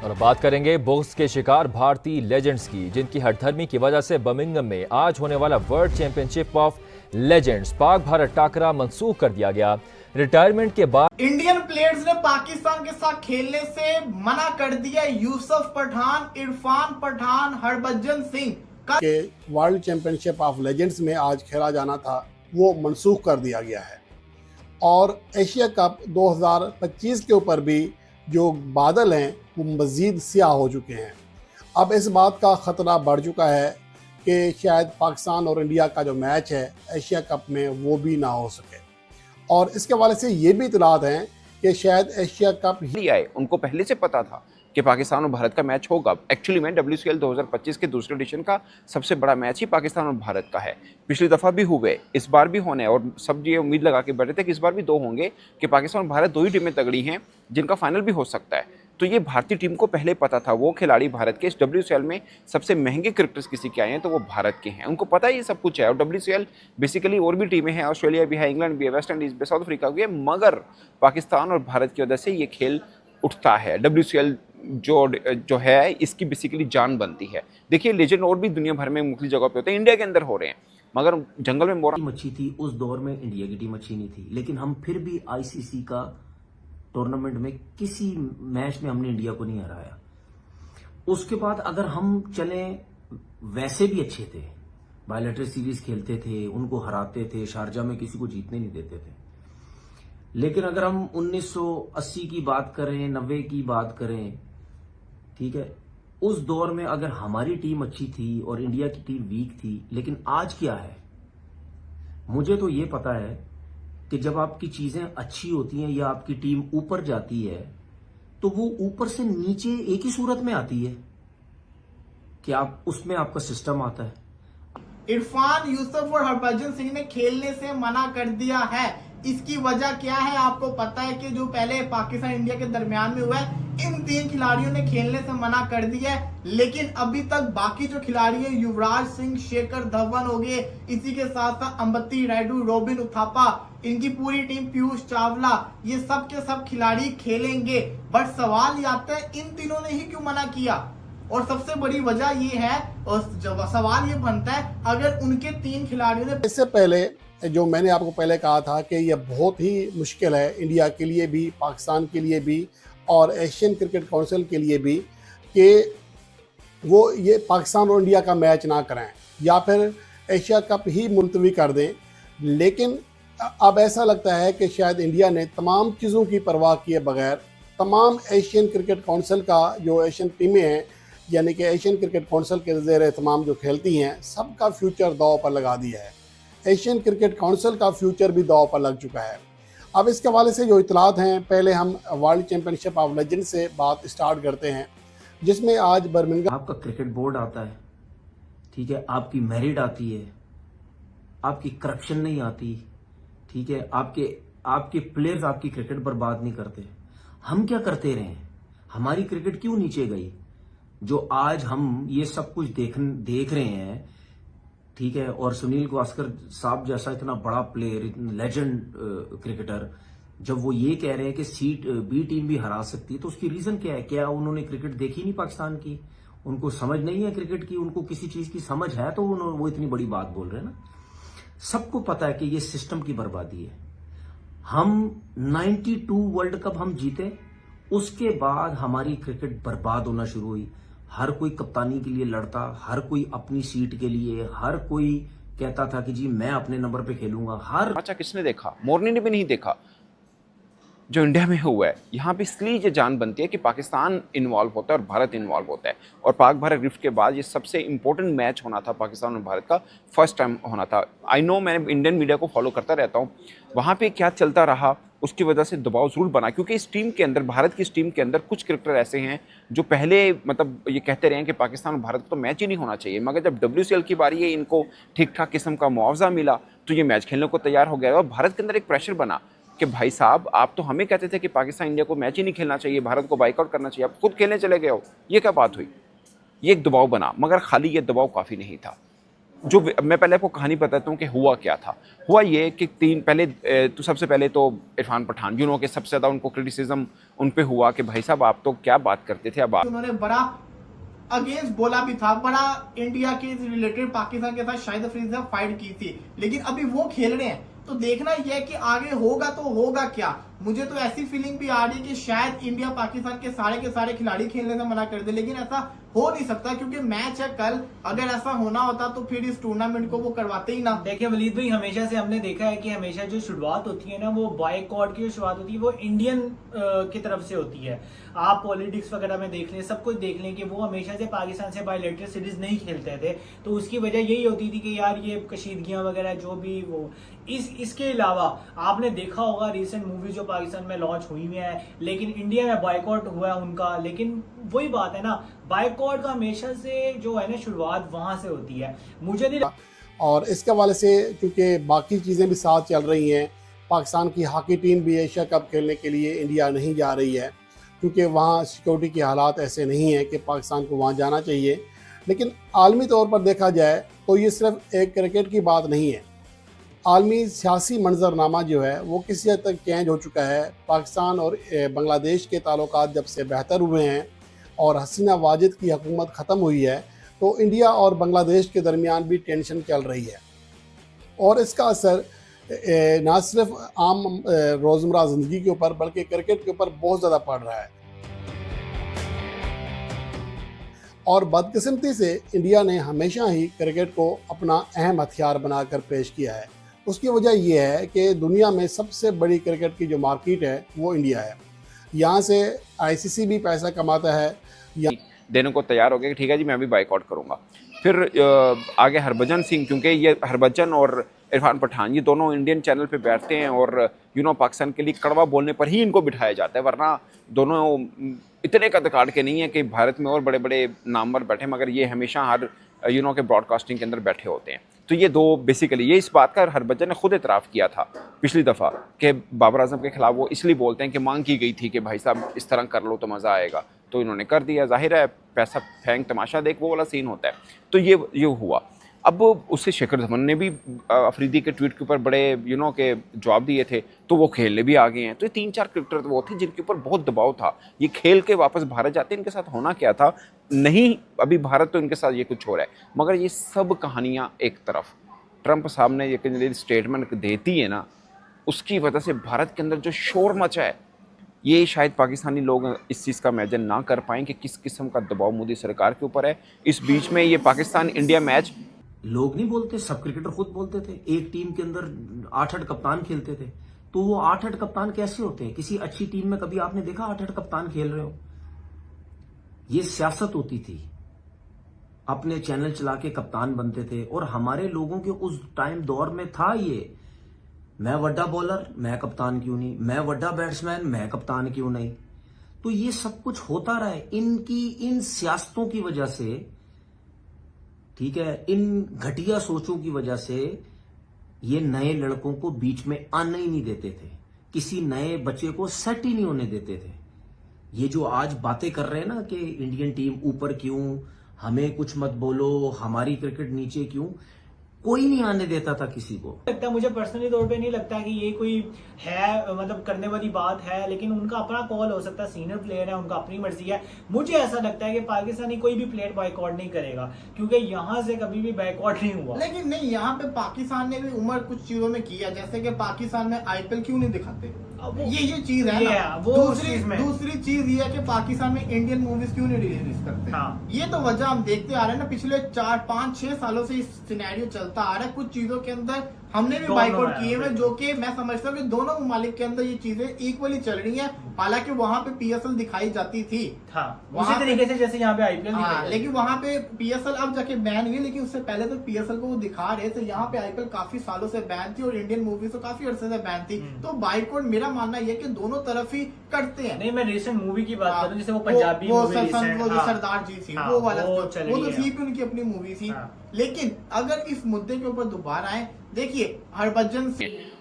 और बात करेंगे बुक्स के शिकार भारतीय लेजेंड्स की, जिनकी हठधर्मी की वजह से बर्मिंघम में आज होने वाला world championship of legends Pak Bharat टाकरा मंसूख कर दिया गया। रिटायरमेंट के बाद इंडियन प्लेयर्स ने पाकिस्तान के साथ खेलने से मना कर दिया। यूसुफ पठान, इरफान पठान, हरभजन सिंह के वर्ल्ड चैंपियनशिप ऑफ लेजेंड्स में आज खेला जाना था, वो मनसूख कर दिया गया है। और एशिया कप 2025 के ऊपर भी जो बादल हैं वो मज़ीद स्याह हो चुके हैं। अब इस बात का ख़तरा बढ़ चुका है कि शायद पाकिस्तान और इंडिया का जो मैच है एशिया कप में वो भी ना हो सके। और इसके हवाले से ये भी इतलात हैं कि शायद एशिया कप ही आए, उनको पहले से पता था कि पाकिस्तान और भारत का मैच होगा। एक्चुअली में WCL 2025 के दूसरे एडिशन का सबसे बड़ा मैच ही पाकिस्तान और भारत का है। पिछली दफ़ा भी हुए, इस बार भी होने, और सब ये उम्मीद लगा के बैठे थे कि इस बार भी दो होंगे, कि पाकिस्तान और भारत दो ही टीमें तगड़ी हैं जिनका फाइनल भी हो सकता है। तो ये भारतीय टीम को पहले पता था। वो खिलाड़ी भारत के इस WCL में सबसे महंगे क्रिकेटर्स किसी के आए हैं तो वो भारत के हैं, उनको पता ही ये सब कुछ है। और WCL बेसिकली और भी टीमें हैं, ऑस्ट्रेलिया भी है, इंग्लैंड भी है, वेस्ट इंडीज़ भी, साउथ अफ्रीका भी है, मगर पाकिस्तान और भारत की वजह से ये खेल उठता है। WCL जो है इसकी बेसिकली जान बनती है। देखिए लेजेंड और भी दुनिया भर में मुख्तलिफ जगह पे होते हैं, इंडिया के अंदर हो रहे हैं, मगर जंगल में मोरा टीम अच्छी थी। उस दौर में इंडिया की टीम अच्छी नहीं थी, लेकिन हम फिर भी ICC का टूर्नामेंट में किसी मैच में हमने इंडिया को नहीं हराया। उसके बाद अगर हम चलें, वैसे भी अच्छे थे, बायलैटरल सीरीज खेलते थे, उनको हराते थे, शारजा में किसी को जीतने नहीं देते थे। लेकिन अगर हम 1980 की बात करें, 90 की बात करें, ठीक है, उस दौर में अगर हमारी टीम अच्छी थी और इंडिया की टीम वीक थी। लेकिन आज क्या है, मुझे तो ये पता है कि जब आपकी चीजें अच्छी होती हैं या आपकी टीम ऊपर जाती है तो वो ऊपर से नीचे एक ही सूरत में आती है कि आप उसमें आपका सिस्टम आता है। इरफान, यूसुफ और हरभजन सिंह ने खेलने से मना कर दिया है। इसकी वजह क्या है आपको पता है कि जो पहले पाकिस्तान इंडिया के दरमियान में हुआ है, इन तीन खिलाड़ियों ने खेलने से मना कर दिया है। लेकिन अभी तक बाकी जो खिलाड़ी है, युवराज सिंह, शेखर धवन हो गए, इसी के साथ साथ अंबती रायडू, रॉबिन उथापा, इनकी पूरी टीम, पीयूष चावला, ये सब के सब खिलाड़ी खेलेंगे। बट सवाल ये आता है इन तीनों ने ही क्यों मना किया, और सबसे बड़ी वजह ये है, और सवाल ये बनता है अगर उनके तीन खिलाड़ियों ने इससे पहले जो मैंने आपको पहले कहा था कि यह बहुत ही मुश्किल है इंडिया के लिए भी, पाकिस्तान के लिए भी और एशियन क्रिकेट काउंसिल के लिए भी कि वो ये पाकिस्तान और इंडिया का मैच ना कराएं या फिर एशिया कप ही मुलतवी कर दें। लेकिन अब ऐसा लगता है कि शायद इंडिया ने तमाम चीज़ों की परवाह किए बगैर तमाम एशियन क्रिकेट काउंसिल का जो एशियन टीमें हैं, यानी कि एशियन क्रिकेट काउंसिल के ज़ेर एहतमाम जो खेलती हैं, सबका फ्यूचर दांव पर लगा दिया है। एशियन क्रिकेट काउंसिल का फ्यूचर भी दांव पर लग चुका है। अब इसके हवाले से जो इतलात हैं, पहले हम वर्ल्ड चैंपियनशिप ऑफ लेजेंड से बात स्टार्ट करते हैं, जिसमें आज बर्मिंघम आपका क्रिकेट बोर्ड आता है, ठीक है, आपकी मेरिट आती है, आपकी करप्शन नहीं आती, ठीक है, आपके प्लेयर्स आपकी क्रिकेट बर्बाद नहीं करते। हम क्या करते रहे, हमारी क्रिकेट क्यों नीचे गई? जो आज हम ये सब कुछ देख रहे हैं, ठीक है, और सुनील गावस्कर साहब जैसा इतना बड़ा प्लेयर, लेजेंड क्रिकेटर, जब वो ये कह रहे हैं कि बी टीम भी हरा सकती है, तो उसकी रीजन क्या है? क्या उन्होंने क्रिकेट देखी नहीं पाकिस्तान की? उनको समझ नहीं है क्रिकेट की? उनको किसी चीज की समझ है तो वो इतनी बड़ी बात बोल रहे हैं ना। सबको पता है कि ये सिस्टम की बर्बादी है। हम 92 वर्ल्ड कप हम जीते, उसके बाद हमारी क्रिकेट बर्बाद होना शुरू हुई। हर कोई कप्तानी के लिए लड़ता, हर कोई अपनी सीट के लिए, हर कोई कहता था कि जी मैं अपने नंबर पे खेलूंगा। अच्छा किसने देखा? मोर्नी ने भी नहीं देखा जो इंडिया में हुआ है। यहाँ पे इसलिए ये जान बनती है कि पाकिस्तान इन्वॉल्व होता है और भारत इन्वॉल्व होता है। और पाक भारत रिफ्ट के बाद ये सबसे इंपॉर्टेंट मैच होना था, पाकिस्तान और भारत का फर्स्ट टाइम होना था। आई नो, मैंने इंडियन मीडिया को फॉलो करता रहता हूँ, वहाँ पे क्या चलता रहा उसकी वजह से दबाव जरूर बना, क्योंकि इस टीम के अंदर, भारत की इस टीम के अंदर कुछ क्रिकेटर ऐसे हैं जो पहले मतलब ये कहते रहे हैं कि पाकिस्तान और भारत को तो मैच ही नहीं होना चाहिए, मगर जब WCL की बारी है, इनको ठीक ठाक किस्म का मुआवजा मिला तो ये मैच खेलने को तैयार हो गया। और भारत के अंदर एक प्रेशर बना कि भाई साहब, आप तो हमें कहते थे कि पाकिस्तान इंडिया को मैच ही नहीं खेलना चाहिए, भारत को बाइकआउट करना चाहिए, आप खुद खेलने चले गए हो, ये क्या बात हुई? ये एक दबाव बना, मगर खाली ये दबाव काफ़ी नहीं था। जो मैं पहले आपको कहानी बताता हूँ कि हुआ क्या था। हुआ ये कि तो सबसे पहले तो इरफान पठान, यू नो कि सबसे ज़्यादा उनको क्रिटिसिज्म उन पे हुआ कि भाई साहब आप तो क्या बात करते थे, अब आप उन्होंने बड़ा अगेंस्ट बोला भी था, बड़ा इंडिया के रिलेटेड पाकिस्तान के साथ शाहिद अफरीदी से फाइट की थी, लेकिन अभी वो खेल रहे हैं। तो देखना यह है कि आगे होगा तो होगा क्या। मुझे तो ऐसी फीलिंग भी आ रही है कि शायद इंडिया पाकिस्तान के सारे खिलाड़ी खेलने से मना कर दे, लेकिन ऐसा हो नहीं सकता क्योंकि मैच है कल। अगर ऐसा होना होता तो फिर इस टूर्नामेंट को वो करवाते ही ना। देखिए वलीद भाई, हमेशा से हमने देखा है कि हमेशा जो शुरुआत होती है ना, वो बॉयकॉट की जो शुरुआत होती है वो इंडियन की तरफ से होती है। आप पॉलिटिक्स वगैरह में देख लें, सब कुछ देख लें कि वो हमेशा से पाकिस्तान से बायलैटरल सीरीज नहीं खेलते थे। तो उसकी वजह यही होती थी कि यार ये कशीदगियां वगैरह जो भी वो इसके अलावा आपने देखा होगा रिसेंट मूवी जो पाकिस्तान में लॉन्च हुई है, लेकिन इंडिया में बायकॉट हुआ है उनका। लेकिन वही बात है ना, बायकॉट का हमेशा से जो है ना शुरुआत वहां से होती है। मुझे नहीं और इसके हवाले से क्योंकि बाकी चीज़ें भी साथ चल रही हैं, पाकिस्तान की हॉकी टीम भी एशिया कप खेलने के लिए इंडिया नहीं जा रही है क्योंकि वहाँ सिक्योरिटी के हालात ऐसे नहीं हैं कि पाकिस्तान को वहाँ जाना चाहिए। लेकिन आलमी तौर पर देखा जाए तो ये सिर्फ एक क्रिकेट की बात नहीं है, आलमी सियासी मंजरनामा जो है वो किसी हद तक चेंज हो चुका है। पाकिस्तान और बांग्लादेश के ताल्लुकात जब से बेहतर हुए हैं और हसीना वाजिद की हुकूमत ख़त्म हुई है तो इंडिया और बांग्लादेश के दरमियान भी टेंशन चल रही है और इसका असर ना सिर्फ आम रोज़मर्रा ज़िंदगी के ऊपर बल्कि क्रिकेट के ऊपर बहुत ज़्यादा पड़ रहा है। और बदकिस्मती से इंडिया ने हमेशा ही क्रिकेट को अपना अहम हथियार बनाकर पेश किया है। उसकी वजह यह है कि दुनिया में सबसे बड़ी क्रिकेट की जो मार्केट है वो इंडिया है। यहाँ से आईसीसी भी पैसा कमाता है, देने को तैयार हो गया कि ठीक है जी मैं भी बाइकआउट करूंगा। फिर आगे हरभजन सिंह, क्योंकि ये हरभजन और इरफान पठान ये दोनों इंडियन चैनल पे बैठते हैं और यू नो पाकिस्तान के लिए कड़वा बोलने पर ही इनको बिठाया जाता है, वरना दोनों इतने कद काट के नहीं है कि भारत में और बड़े बड़े नामवर बैठे, मगर ये हमेशा हर यू नो के ब्रॉडकास्टिंग के अंदर बैठे होते हैं। तो ये दो बेसिकली ये इस बात का हरभजन ने खुद इतराफ़ किया था पिछली दफ़ा कि बाबर आजम के खिलाफ वो इसलिए बोलते हैं कि मांग की गई थी कि भाई साहब इस तरह कर लो तो मज़ा आएगा, तो इन्होंने कर दिया। जाहिर है पैसा फेंक तमाशा देख वो वाला सीन होता है। तो ये हुआ। अब उससे शेखर धवन ने भी अफरीदी के ट्वीट के ऊपर बड़े यू नो के जवाब दिए थे, तो वो खेलने भी आ गए हैं। तो ये 3-4 क्रिकेटर तो वो थे जिनके ऊपर बहुत दबाव था, ये खेल के वापस भारत जाते। इनके साथ होना क्या था नहीं, अभी भारत तो इनके साथ ये कुछ हो रहा है, मगर ये सब कहानियाँ एक तरफ। ट्रंप साहब ने ये स्टेटमेंट देती है ना, उसकी वजह से भारत के अंदर जो शोर मचा है, ये शायद पाकिस्तानी लोग इस चीज़ का इमेजिन ना कर पाएँ कि किस किस्म का दबाव मोदी सरकार के ऊपर है। इस बीच में ये पाकिस्तान इंडिया मैच लोग नहीं बोलते, सब क्रिकेटर खुद बोलते थे। एक टीम के अंदर 8-8 कप्तान खेलते थे, तो वो 8-8 कप्तान कैसे होते हैं? किसी अच्छी टीम में कभी आपने देखा 8-8 कप्तान खेल रहे हो? ये सियासत होती थी, अपने चैनल चला के कप्तान बनते थे। और हमारे लोगों के उस टाइम दौर में था ये, मैं वड्डा बॉलर मैं कप्तान क्यों नहीं, मैं वड्डा बैट्समैन मैं कप्तान क्यों नहीं। तो ये सब कुछ होता रहा है इनकी इन सियासतों की वजह से, ठीक है, इन घटिया सोचों की वजह से ये नए लड़कों को बीच में आने ही नहीं देते थे, किसी नए बच्चे को सेट ही नहीं होने देते थे। ये जो आज बातें कर रहे हैं ना कि इंडियन टीम ऊपर क्यों, हमें कुछ मत बोलो, हमारी क्रिकेट नीचे क्यों, कोई नहीं आने देता था किसी को। लगता मुझे पर्सनली तौर पे नहीं लगता कि ये कोई है मतलब करने वाली बात है, लेकिन उनका अपना कॉल हो सकता है, सीनियर प्लेयर है, उनका अपनी मर्जी है। मुझे ऐसा लगता है कि पाकिस्तानी कोई भी प्लेयर बाइकआउट नहीं करेगा क्योंकि यहाँ से कभी भी बाइकआउट नहीं हुआ। लेकिन नहीं, यहाँ पे पाकिस्तान ने भी उम्र कुछ चीजों में किया, जैसे कि पाकिस्तान में आईपीएल क्यों नहीं दिखाते, ये चीज है ना। दूसरी चीज ये है कि पाकिस्तान में इंडियन मूवीज क्यों नहीं रिलीज करते। हाँ। ये तो वजह हम देखते आ रहे हैं ना, पिछले 4-5-6 सालों से इस सिनेरियो चलता आ रहा है। कुछ चीजों के अंदर हमने भी बाइकआउट किए हुए, जो कि मैं समझता हूँ कि दोनों ममालिक के अंदर ये चीजें इक्वली चल रही हैं। हालांकि वहाँ पे पीएसएल दिखाई जाती थी, उसी तरीके से जैसे यहाँ पे आईपीएल हाँ, लेकिन वहाँ पे पीएसएल अब जाके बैन हुई, लेकिन उससे पहले तो पीएसएल को वो दिखा रहे थे। यहाँ पे आईपीएल काफी सालों से बैन थी और इंडियन मूवीज तो काफी अरसे से बैन थी। तो बाइकआउट मेरा मानना यह कि दोनों तरफ ही करते हैं। नहीं, मैं रिसेंट मूवी की बात कर रहा हूँ, जैसे वो पंजाबी वो जो सरदार जी थी वो वाला, वो तो थी भी उनकी अपनी मूवी थी। लेकिन अगर इस मुद्दे के ऊपर दोबारा आए, देखिए हरभजन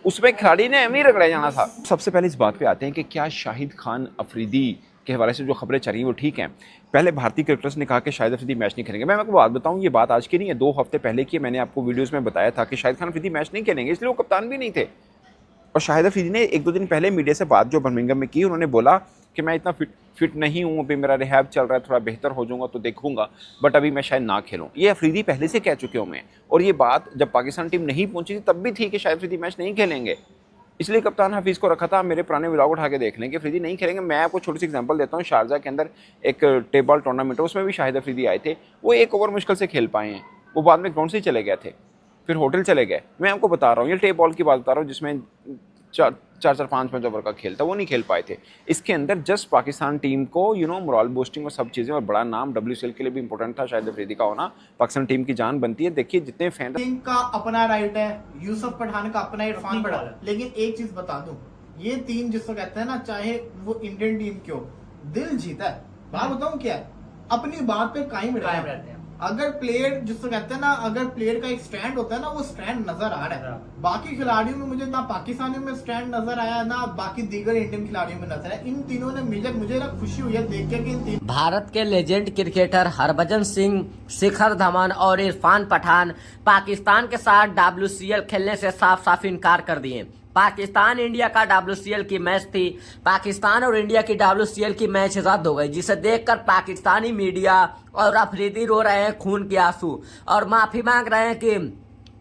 उसमें खिलाड़ी ने अमीर रगड़े जाना था। सबसे पहले इस बात पे आते हैं कि क्या शाहिद खान अफरीदी के हवाले से जो खबरें चल रही हैं वो ठीक हैं। पहले भारतीय क्रिकेटर्स ने कहा कि शाहिद अफरीदी मैच नहीं खेलेंगे। मैं आपको बात बताऊं, ये बात आज की नहीं है, 2 हफ्ते पहले की। मैंने आपको वीडियोस में बताया था कि शाहिद खान अफरीदी मैच नहीं खेलेंगे, इसलिए वो कप्तान भी नहीं थे। और शाहिद अफरीदी ने 1-2 दिन पहले मीडिया से बात जो बर्मिंघम में की, उन्होंने बोला कि मैं इतना फिट नहीं हूँ, अभी मेरा रिहैब चल रहा है, थोड़ा बेहतर हो जाऊंगा तो देखूंगा, बट अभी मैं शायद ना खेलूँ। ये अफरीदी पहले से कह चुके हुए हैं, और ये बात जब पाकिस्तान टीम नहीं पहुंची थी तब भी थी कि शायद अफरीदी मैच नहीं खेलेंगे, इसलिए कप्तान हफीज़ को रखा था। मेरे पुराने व्लॉग उठा के देख लें कि अफरीदी नहीं खेलेंगे। मैं आपको छोटी सी एग्जांपल देता हूँ, शारजा के अंदर एक टेबल टूर्नामेंट है, उसमें भी शाहिद अफरीदी आए थे, वो 1 ओवर मुश्किल से खेल पाए हैं, वो बाद में ग्राउंड से चले गए थे, फिर होटल चले गए। मैं आपको बता रहा हूँ, ये टेप बॉल की बात बता रहा हूँ जिसमें 4-5 ओवर का खेल था, वो नहीं खेल पाए थे। इसके अंदर जस्ट पाकिस्तान टीम को मोरल बूस्टिंग और सब चीज़ें, और बड़ा नाम WCL के लिए भी इंपॉर्टेंट था शाहिद अफरीदी का होना, पाकिस्तान टीम की जान बनती है। देखिए जितने फैन सिंह का अपना राइट है, यूसुफ पठान का अपना, इरफान पठान, लेकिन एक चीज बता दूं, ये 3 जिसको कहते हैं ना, चाहे वो इंडियन टीम क्यों, दिल जीता है। बात बताऊं क्या है, अपनी बात पे कायम रहते हैं। अगर प्लेयर जिसको कहते हैं ना, अगर प्लेयर का एक स्टैंड होता है ना, वो स्टैंड नजर आ रहा है। बाकी खिलाड़ियों में मुझे ना पाकिस्तानियों में स्टैंड नजर आया, ना बाकी दीगर इंडियन खिलाड़ियों में नजर आया। इन तीनों ने मिलकर, मुझे ना खुशी हुई है देख के कि इन तीन भारत के लेजेंड क्रिकेटर हरभजन सिंह, शिखर धवन और इरफान पठान पाकिस्तान के साथ WCL खेलने से साफ साफ इनकार कर दिए। पाकिस्तान इंडिया का WCL की मैच थी, पाकिस्तान और इंडिया की WCL की मैच रद्द हो गई, जिसे देखकर पाकिस्तानी मीडिया और अफरीदी रो रहे हैं खून के आंसू और माफी मांग रहे हैं कि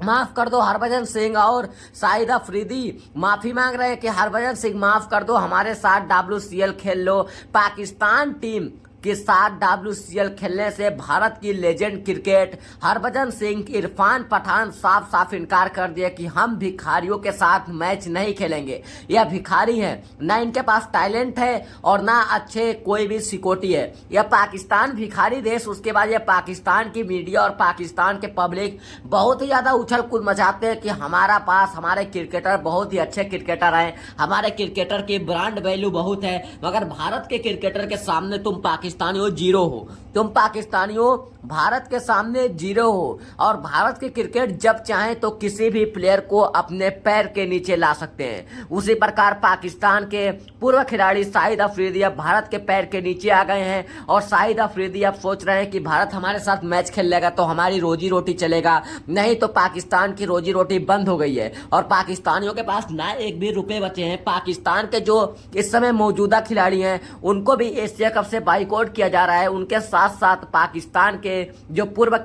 माफ कर दो हरभजन सिंह, और शाहिद अफरीदी माफी मांग रहे हैं कि हरभजन सिंह माफ कर दो, हमारे साथ WCL खेल लो। पाकिस्तान टीम के साथ WCL खेलने से भारत की लेजेंड क्रिकेट हरभजन सिंह, इरफान पठान साफ साफ इनकार कर दिया कि हम भिखारियों के साथ मैच नहीं खेलेंगे। यह भिखारी हैं, ना इनके पास टैलेंट है और ना अच्छे कोई भी सिक्योरिटी है। यह पाकिस्तान भिखारी देश, उसके बाद यह पाकिस्तान की मीडिया और पाकिस्तान के पब्लिक बहुत ही ज़्यादा उछल कूद मचाते हैं कि हमारा पास हमारे क्रिकेटर बहुत ही अच्छे क्रिकेटर हैं, हमारे क्रिकेटर की ब्रांड वैल्यू बहुत है, मगर भारत के क्रिकेटर के सामने तुम पाकिस्तानियों जीरो हो, तुम पाकिस्तानियों भारत के सामने जीरो हो। और भारत के क्रिकेट जब चाहे तो किसी भी प्लेयर को अपने पैर के नीचे ला सकते हैं। उसी प्रकार पाकिस्तान के पूर्व खिलाड़ी शाहिद अफरीदी अब भारत के पैर के नीचे आ गए हैं, और शाहिद अफरीदी अब सोच रहे हैं कि भारत हमारे साथ मैच खेल लेगा तो हमारी रोजी रोटी चलेगा, नहीं तो पाकिस्तान की रोजी रोटी बंद हो गई है और पाकिस्तानियों के पास ना एक भी रुपए बचे हैं। पाकिस्तान के जो इस समय मौजूदा खिलाड़ी हैं उनको भी एशिया कप से बाइकआउट किया जा रहा है। उनके साथ साथ पाकिस्तान के जो पूर्व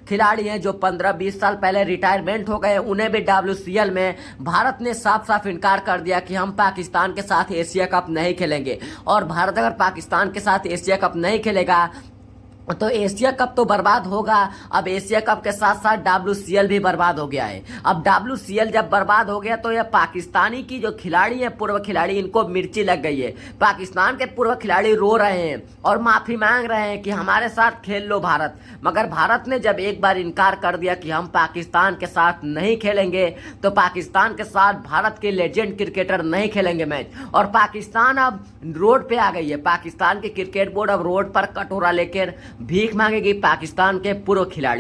खिलाड़ी हैं जो 15-20 साल पहले रिटायरमेंट हो गए, उन्हें भी WCL में भारत ने साफ साफ इनकार कर दिया कि हम पाकिस्तान के साथ एशिया कप नहीं खेलेंगे। और भारत अगर पाकिस्तान के साथ एशिया कप नहीं खेलेगा तो एशिया कप तो बर्बाद होगा। अब एशिया कप के साथ साथ WCL भी बर्बाद हो गया है। अब WCL जब बर्बाद हो गया तो यह पाकिस्तानी की जो खिलाड़ी हैं, पूर्व खिलाड़ी, इनको मिर्ची लग गई है। पाकिस्तान के पूर्व खिलाड़ी रो रहे हैं और माफी मांग रहे हैं कि हमारे साथ खेल लो भारत, मगर भारत ने जब एक बार इनकार कर दिया कि हम पाकिस्तान के साथ नहीं खेलेंगे तो पाकिस्तान के साथ भारत के लेजेंड क्रिकेटर नहीं खेलेंगे मैच। और पाकिस्तान अब रोड पे आ गई है। पाकिस्तान के क्रिकेट बोर्ड अब रोड पर कटोरा लेकर भीख मांगेगी पाकिस्तान के पूर्व खिलाड़ी।